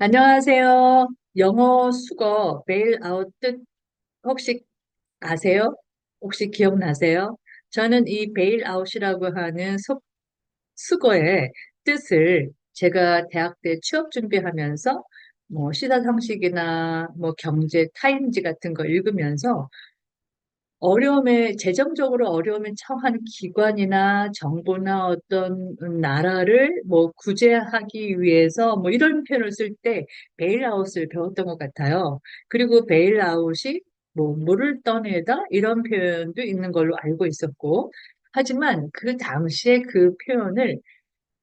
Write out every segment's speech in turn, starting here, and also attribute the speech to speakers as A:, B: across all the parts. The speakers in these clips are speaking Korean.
A: 안녕하세요. 영어 수거 베일 아웃 뜻 혹시 아세요? 혹시 기억나세요? 저는 이 베일 아웃이라고 하는 수거의 뜻을 제가 대학 때 취업 준비하면서 뭐 시사상식이나 뭐 경제 타임지 같은 거 읽으면서 재정적으로 어려움에 처한 기관이나 정부나 어떤 나라를 뭐 구제하기 위해서 뭐 이런 표현을 쓸 때 베일아웃을 배웠던 것 같아요. 그리고 베일아웃이 뭐 물을 떠내다 이런 표현도 있는 걸로 알고 있었고, 하지만 그 당시에 그 표현을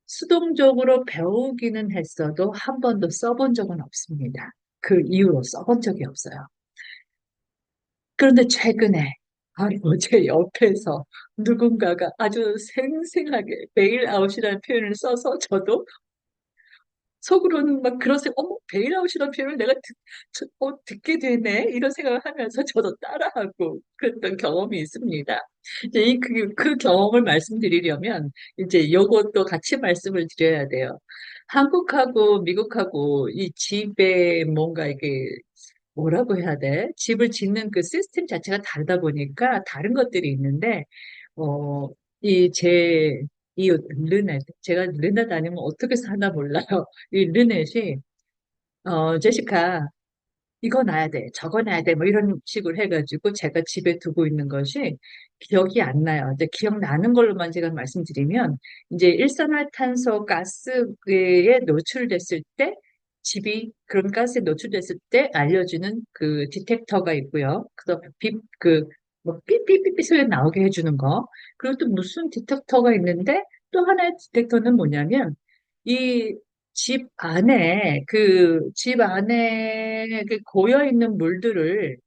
A: 수동적으로 배우기는 했어도 한 번도 써본 적은 없습니다. 그 이후로 써본 적이 없어요. 그런데 최근에 바로 제 옆에서 누군가가 아주 생생하게 베일아웃이라는 표현을 써서 저도 속으로는 막 그러세요. 어머, 베일아웃이라는 표현을 내가 듣게 되네. 이런 생각을 하면서 저도 따라하고 그랬던 경험이 있습니다. 이제 그 경험을 말씀드리려면 이제 요것도 같이 말씀을 드려야 돼요. 한국하고 미국하고 이 집에 뭔가 이게 뭐라고 해야 돼? 집을 짓는 그 시스템 자체가 다르다 보니까 다른 것들이 있는데, 어, 이 제 이웃 르넷, 제가 르넷 아니면 어떻게 사나 몰라요. 이 르넷이 제시카 이거 놔야 돼, 저거 놔야 돼, 뭐 이런 식으로 해가지고 제가 집에 두고 있는 것이 기억이 안 나요. 근데 기억나는 걸로만 제가 말씀드리면 이제 일산화탄소 가스에 노출됐을 때 집이 그런 가스에 노출됐을 때 알려주는 그 디텍터가 있고요. 그래서 뭐 삐삐삐삐 소리 나오게 해주는 거. 그리고 또 무슨 디텍터가 있는데 또 하나의 디텍터는 뭐냐면 이 집 안에 그 고여 있는 물들을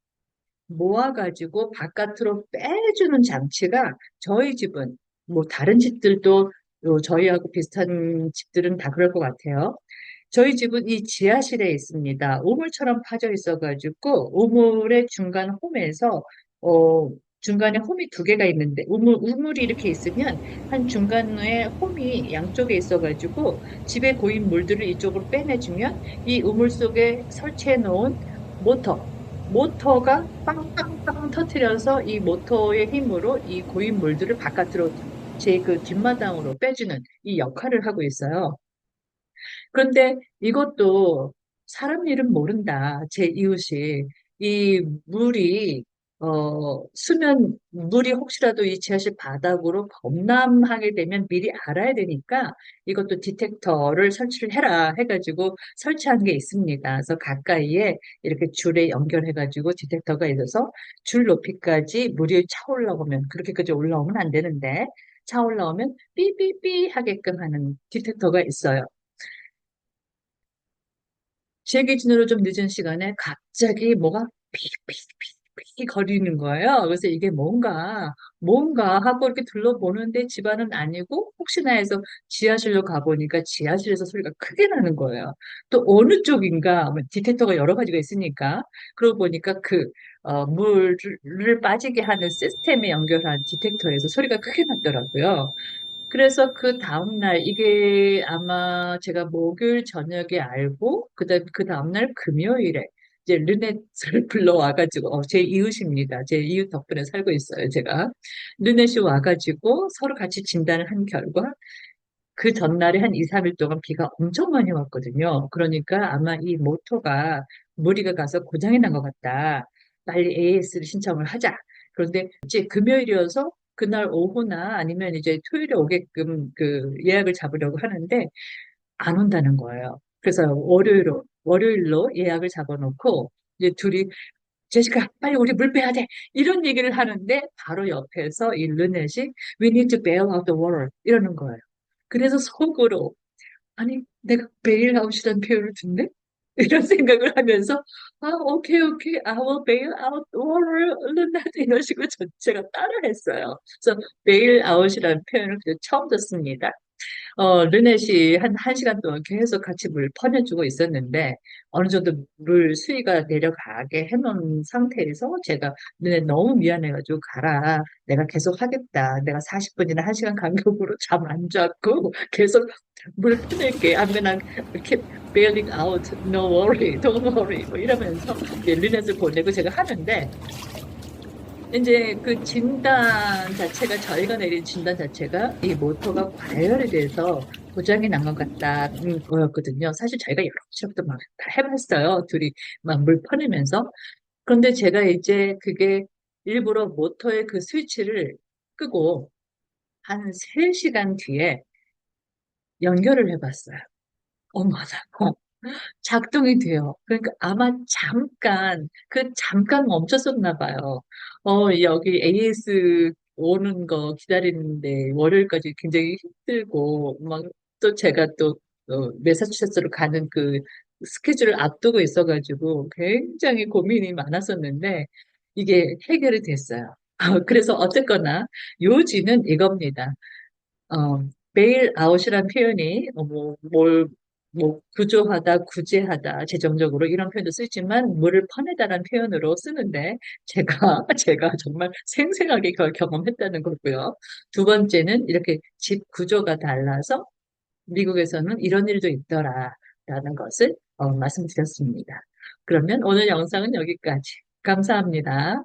A: 모아가지고 바깥으로 빼주는 장치가 저희 집은, 뭐 다른 집들도 저희하고 비슷한 집들은 다 그럴 것 같아요. 저희 집은 이 지하실에 있습니다. 우물처럼 파져 있어가지고 우물의 중간 홈에서 어, 중간에 홈이 두 개가 있는데 우물이 이렇게 있으면 한 중간에 홈이 양쪽에 있어가지고 집에 고인 물들을 이쪽으로 빼내주면 이 우물 속에 설치해 놓은 모터, 모터가 빵빵빵 터트려서 이 모터의 힘으로 이 고인 물들을 바깥으로 제 그 뒷마당으로 빼주는 이 역할을 하고 있어요. 그런데 이것도 사람 일은 모른다. 제 이웃이 이 물이 혹시라도 이 지하실 바닥으로 범람하게 되면 미리 알아야 되니까 이것도 디텍터를 설치를 해라 해가지고 설치한 게 있습니다. 그래서 가까이에 이렇게 줄에 연결해가지고 디텍터가 있어서 줄 높이까지 물이 차 올라오면, 그렇게까지 올라오면 안 되는데 차 올라오면 삐삐삐 하게끔 하는 디텍터가 있어요. 제 기준으로 좀 늦은 시간에 갑자기 뭐가 삐삐삐삐 거리는 거예요. 그래서 이게 뭔가 하고 이렇게 둘러보는데 집안은 아니고 혹시나 해서 지하실로 가보니까 지하실에서 소리가 크게 나는 거예요. 또 어느 쪽인가, 뭐 디텍터가 여러 가지가 있으니까. 그러고 보니까 물을 빠지게 하는 시스템에 연결한 디텍터에서 소리가 크게 났더라고요. 그래서 그 다음날, 이게 아마 제가 목요일 저녁에 알고, 그 다음날 금요일에 이제 르넷을 불러와가지고, 제 이웃입니다. 제 이웃 덕분에 살고 있어요, 제가. 르넷이 와가지고 서로 같이 진단을 한 결과, 그 전날에 한 2, 3일 동안 비가 엄청 많이 왔거든요. 그러니까 아마 이 모터가 무리가 가서 고장이 난 것 같다. 빨리 AS를 신청을 하자. 그런데 이제 금요일이어서 그날 오후나 아니면 이제 토요일에 오게끔 그 예약을 잡으려고 하는데 안 온다는 거예요. 그래서 월요일로 예약을 잡아놓고 이제 둘이 제시카 빨리 우리 물 빼야 돼 이런 얘기를 하는데 바로 옆에서 이 르넷이 We need to bail out the water 이러는 거예요. 그래서 속으로 아니 내가 베일 아웃이라는 표현을 듣네? 이런 생각을 하면서 오케이 오케이 I will bail out the water 르넷 이런 식으로 제가 따라했어요. 그래서 베일 아웃이라는 표현을 그냥 처음 듣습니다. 르넷이 한 시간 동안 계속 같이 물 퍼내주고 있었는데, 어느 정도 물 수위가 내려가게 해놓은 상태에서 제가 르넷 너무 미안해가지고 가라. 내가 계속 하겠다. 내가 40분이나 1시간 간격으로 잠 안 잤고 계속 물 퍼낼게. 하면 이렇게 bailing out, no worry, don't worry, 뭐 이러면서 이제 리넷을 보내고 제가 하는데, 이제 그 진단 자체가, 저희가 내린 진단 자체가 이 모터가 과열이 돼서 고장이 난 것 같다는 거였거든요. 사실 저희가 여러 시험도 막 다 해봤어요. 둘이 막 물 퍼내면서. 그런데 제가 이제 그게 일부러 모터의 그 스위치를 끄고 한 3시간 뒤에 연결을 해봤어요. 어머나. 작동이 돼요. 그러니까 아마 잠깐 멈췄었나 봐요. 여기 AS 오는 거 기다리는데 월요일까지 굉장히 힘들고, 막 또 제가 또 매사추세츠로 가는 그 스케줄을 앞두고 있어가지고 굉장히 고민이 많았었는데 이게 해결이 됐어요. 그래서 어쨌거나 요지는 이겁니다. 어, 베일 아웃이란 표현이 뭐 구조하다, 구제하다, 재정적으로 이런 표현도 쓰지만 물을 퍼내다라는 표현으로 쓰는데 제가 정말 생생하게 그걸 경험했다는 거고요. 두 번째는 이렇게 집 구조가 달라서 미국에서는 이런 일도 있더라라는 것을 말씀드렸습니다. 그러면 오늘 영상은 여기까지. 감사합니다.